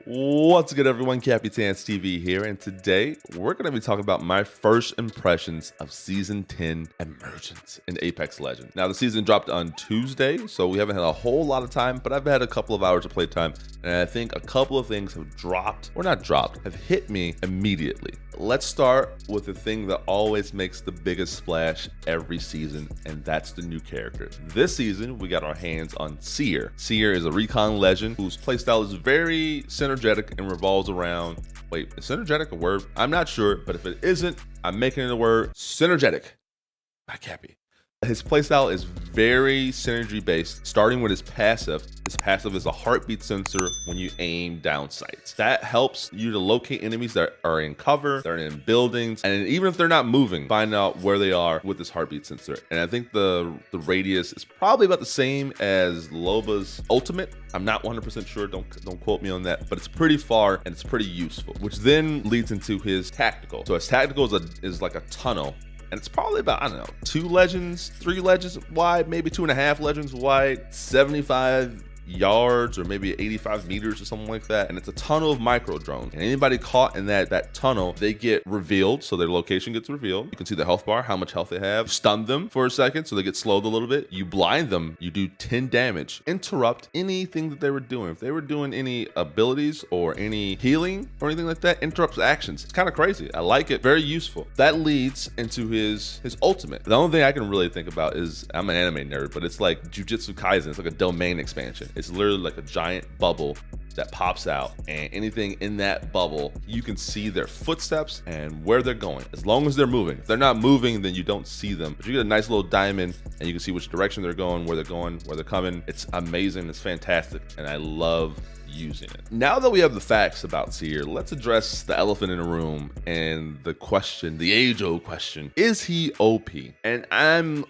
What's good, everyone? CapiTanceTV here, and today we're going to be talking about my first impressions of Season 10 Emergence in Apex Legends. Now, the season dropped on Tuesday, so we haven't had a whole lot of time, but I've had a couple of hours of playtime, and I think a couple of things have have hit me immediately. Let's start with the thing that always makes the biggest splash every season, and that's the new character. This season, we got our hands on Seer. Seer is a recon legend whose playstyle is very synergetic and revolves around, wait, is synergetic a word? I'm not sure, but if it isn't, I'm making it a word. Synergetic by Cappy. His playstyle is very synergy based, starting with his passive. His passive is a heartbeat sensor when you aim down sights. That helps you to locate enemies that are in cover, they're in buildings, and even if they're not moving, find out where they are with this heartbeat sensor. And I think the radius is probably about the same as Loba's ultimate. I'm not 100% sure, don't quote me on that, but it's pretty far and it's pretty useful, which then leads into his tactical. So his tactical is like a tunnel. And it's probably about, I don't know, 3 legends wide, maybe 2.5 legends wide, 75 yards or maybe 85 meters or something like that. And it's a tunnel of micro drones. And anybody caught in that tunnel, they get revealed. So their location gets revealed. You can see the health bar, how much health they have. Stun them for a second so they get slowed a little bit. You blind them, you do 10 damage. Interrupt anything that they were doing. If they were doing any abilities or any healing or anything like that, interrupts actions. It's kind of crazy. I like it. Very useful. That leads into his ultimate. The only thing I can really think about is, I'm an anime nerd, but it's like Jujutsu Kaisen. It's like a domain expansion. It's literally like a giant bubble that pops out, and anything in that bubble, you can see their footsteps and where they're going, as long as they're moving. If they're not moving, then you don't see them. But you get a nice little diamond, and you can see which direction they're going, where they're coming. It's amazing. It's fantastic, and I love using it. Now that we have the facts about Seer, let's address the elephant in the room and the question, the age-old question: is he OP? And I'm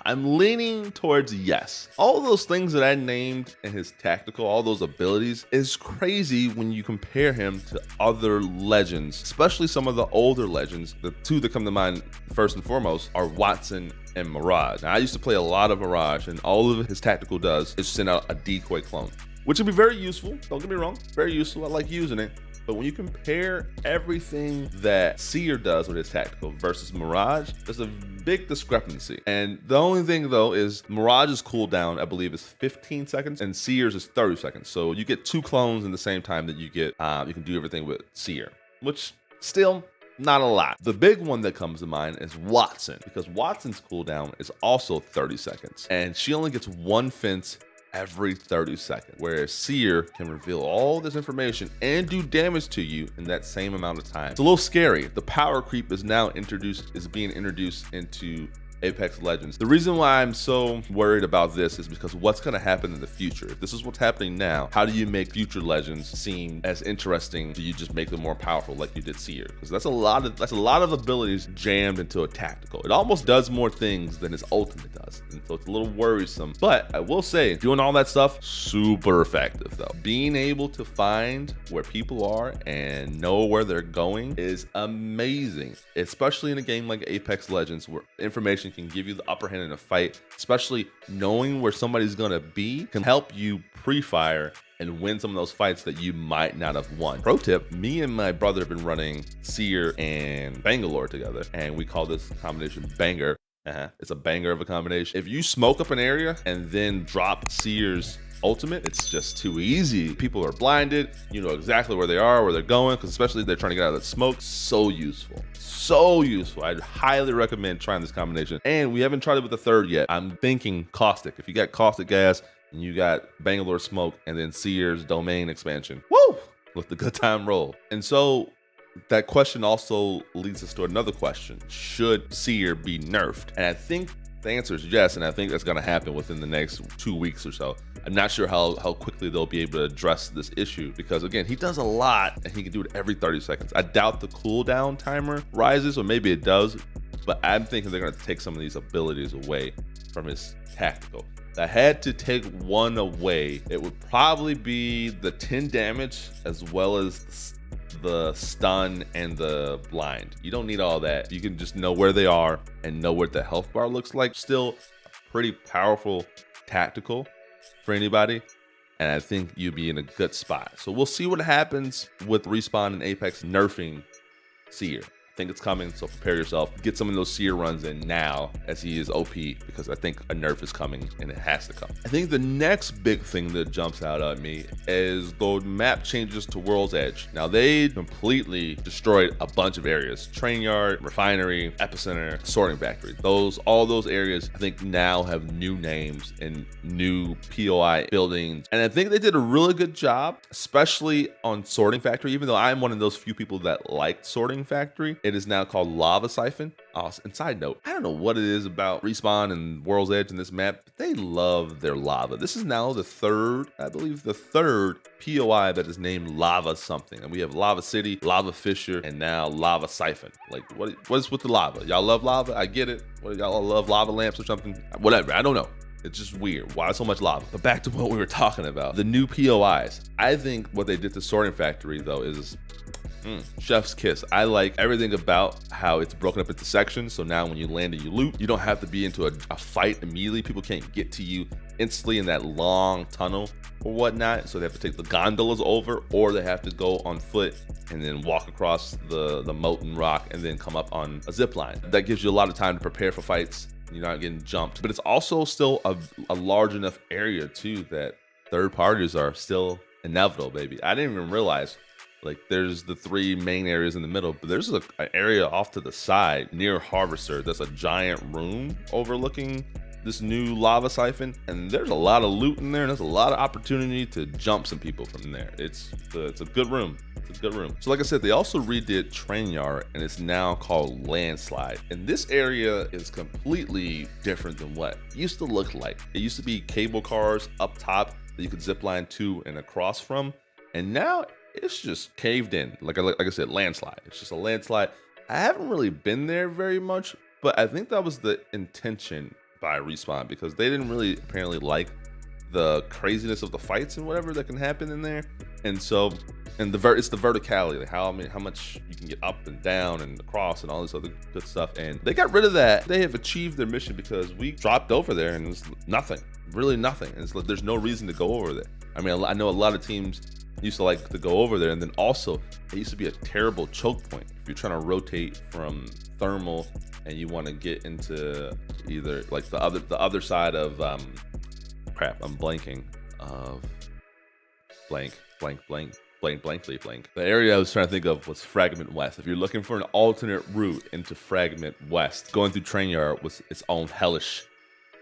leaning towards yes. All those things that I named in his tactical, all those abilities, is crazy when you compare him to other legends, especially some of the older legends. The two that come to mind first and foremost are Wattson and Mirage. Now, I used to play a lot of Mirage, and all of his tactical does is send out a decoy clone, which would be very useful. Don't get me wrong, very useful. I like using it. But when you compare everything that Seer does with his tactical versus Mirage, there's a big discrepancy. And the only thing though is Mirage's cooldown, I believe, is 15 seconds and Seer's is 30 seconds. So you get 2 clones in the same time that you get, you can do everything with Seer, which still not a lot. The big one that comes to mind is Wattson, because Wattson's cooldown is also 30 seconds and she only gets 1 fence every 30 seconds, whereas Seer can reveal all this information and do damage to you in that same amount of time. It's a little scary. The power creep is being introduced into Apex Legends. The reason why I'm so worried about this is because what's going to happen in the future? If this is what's happening now, how do you make future legends seem as interesting? Do you just make them more powerful like you did Seer? Because that's a lot of abilities jammed into a tactical. It almost does more things than his ultimate does, and so it's a little worrisome. But I will say, doing all that stuff, super effective though. Being able to find where people are and know where they're going is amazing, especially in a game like Apex Legends, where information can give you the upper hand in a fight. Especially knowing where somebody's gonna be can help you pre-fire and win some of those fights that you might not have won. Pro tip, me and my brother have been running Seer and Bangalore together, and we call this combination Banger. It's a banger of a combination. If you smoke up an area and then drop Seer's ultimate, it's just too easy. People are blinded, you know exactly where they are, where they're going, because especially if they're trying to get out of the smoke. So useful. I'd highly recommend trying this combination. And we haven't tried it with the third yet. I'm thinking Caustic. If you got Caustic gas and you got Bangalore smoke and then Seer's domain expansion, woo, let the good time roll. And so that question also leads us to another question: should Seer be nerfed? And I think the answer is yes, and I think that's going to happen within the next 2 weeks or so. I'm not sure how quickly they'll be able to address this issue, because again, he does a lot and he can do it every 30 seconds. I doubt the cooldown timer rises, or maybe it does, but I'm thinking they're going to take some of these abilities away from his tactical. If I had to take one away, it would probably be the 10 damage as well as the stun and the blind. You don't need all that. You can just know where they are and know what the health bar looks like. Still a pretty powerful tactical for anybody, and I think you'd be in a good spot. So we'll see what happens with Respawn and Apex nerfing Seer. I think it's coming, so prepare yourself. Get some of those Seer runs in now as he is OP, because I think a nerf is coming and it has to come. I think the next big thing that jumps out at me is the map changes to World's Edge. Now they completely destroyed a bunch of areas. Train Yard, Refinery, Epicenter, Sorting Factory. All those areas I think now have new names and new POI buildings. And I think they did a really good job, especially on Sorting Factory, even though I'm one of those few people that liked Sorting Factory. It is now called Lava Siphon. And side note, I don't know what it is about Respawn and World's Edge in this map, but they love their lava. This is now the third POI that is named Lava something. And we have Lava City, Lava Fissure, and now Lava Siphon. Like, what is with the lava? Y'all love lava? I get it. What, y'all love lava lamps or something? Whatever, I don't know. It's just weird. Why so much lava? But back to what we were talking about, the new POIs. I think what they did to Sorting Factory, though, is chef's kiss. I like everything about how it's broken up into sections. So now when you land and you loot, you don't have to be into a fight immediately. People can't get to you instantly in that long tunnel or whatnot. So they have to take the gondolas over, or they have to go on foot and then walk across the molten rock and then come up on a zip line. That gives you a lot of time to prepare for fights. You're not getting jumped, but it's also still a large enough area too that third parties are still inevitable, baby. I didn't even realize, like, there's the three main areas in the middle, but there's an area off to the side near Harvester that's a giant room overlooking this new lava siphon, and there's a lot of loot in there, and there's a lot of opportunity to jump some people from there. It's a good room. It's a good room. So like I said, they also redid Train Yard, and it's now called Landslide. And this area is completely different than what it used to look like. It used to be cable cars up top that you could zip line to and across from, and now it's just caved in. Like I said, landslide. It's just a landslide. I haven't really been there very much, but I think that was the intention by Respawn, because they didn't really apparently like the craziness of the fights and whatever that can happen in there. And so, it's the verticality, like how much you can get up and down and across and all this other good stuff. And they got rid of that. They have achieved their mission, because we dropped over there and it's nothing, really nothing. And it's like, there's no reason to go over there. I mean, I know a lot of teams used to like to go over there, and then also it used to be a terrible choke point if you're trying to rotate from thermal and you want to get into either like the other side of crap, I'm blanking of blankly blank. The area I was trying to think of was Fragment West. If you're looking for an alternate route into Fragment West, going through Train Yard was its own hellish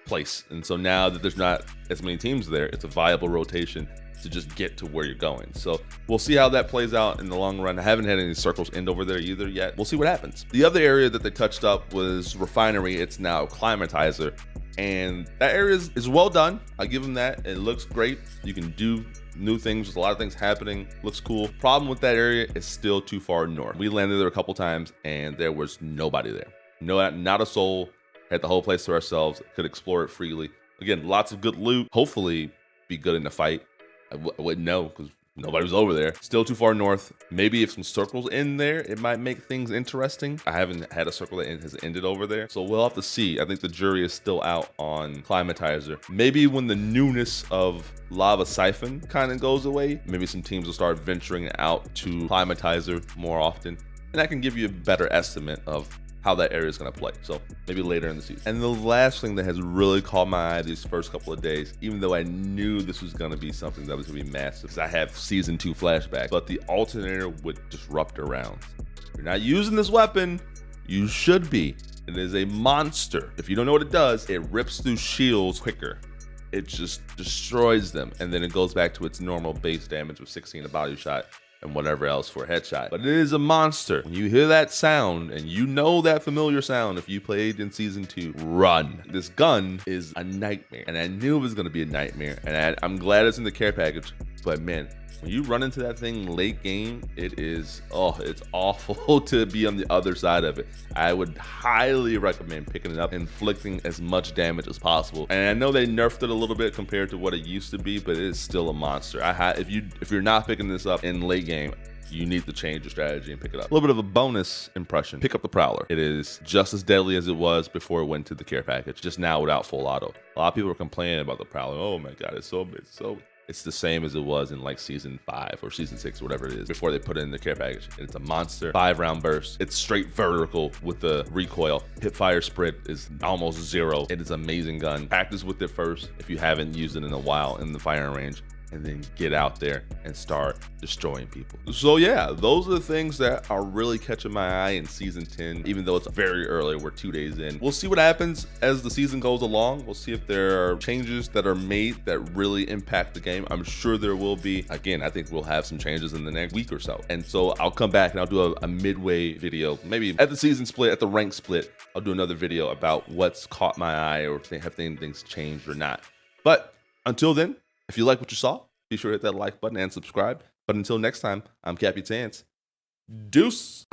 place. And so now that there's not as many teams there, it's a viable rotation to just get to where you're going. So we'll see how that plays out in the long run. I haven't had any circles end over there either yet. We'll see what happens. The other area that they touched up was Refinery. It's now Climatizer, and that area is well done. I give them that. It looks great. You can do new things. There's a lot of things happening. Looks cool. Problem with that area is still too far north. We landed there a couple times and there was nobody there. No, not a soul. Had the whole place to ourselves. Could explore it freely. Again, lots of good loot. Hopefully be good in the fight. I wouldn't know because nobody was over there. Still too far north. Maybe if some circles in there, it might make things interesting. I haven't had a circle that has ended over there, so we'll have to see. I think the jury is still out on Climatizer. Maybe when the newness of Lava Siphon kind of goes away, maybe some teams will start venturing out to Climatizer more often, and that can give you a better estimate of how that area is going to play. So maybe later in the season. And the last thing that has really caught my eye these first couple of days, even though I knew this was going to be something that was going to be massive, because I have season 2 flashbacks, but the alternator with disruptor rounds. If you're not using this weapon, you should be. It is a monster. If you don't know what it does, it rips through shields quicker. It just destroys them, and then it goes back to its normal base damage of 16 a body shot and whatever else for a headshot. But it is a monster. When you hear that sound, and you know that familiar sound if you played in season 2, run. This gun is a nightmare, and I knew it was gonna be a nightmare, and I'm glad it's in the care package, but man, when you run into that thing late game, it is, oh, it's awful to be on the other side of it. I would highly recommend picking it up, inflicting as much damage as possible. And I know they nerfed it a little bit compared to what it used to be, but it is still a monster. If you're not picking this up in late game, you need to change your strategy and pick it up. A little bit of a bonus impression, pick up the Prowler. It is just as deadly as it was before it went to the care package, just now without full auto. A lot of people are complaining about the Prowler. Oh my God, it's so It's the same as it was in like season 5 or season 6, whatever it is, before they put it in the care package. It's a monster 5-round burst. It's straight vertical with the recoil. Hip fire spread is almost 0. It is an amazing gun. Practice with it first if you haven't used it in a while in the firing range, and then get out there and start destroying people. So yeah, those are the things that are really catching my eye in season 10, even though it's very early, we're 2 days in. We'll see what happens as the season goes along. We'll see if there are changes that are made that really impact the game. I'm sure there will be. Again, I think we'll have some changes in the next week or so. And so I'll come back and I'll do a midway video, maybe at the season split, at the rank split, I'll do another video about what's caught my eye or have things changed or not. But until then, if you like what you saw, be sure to hit that like button and subscribe. But until next time, I'm CapiTance. Deuce.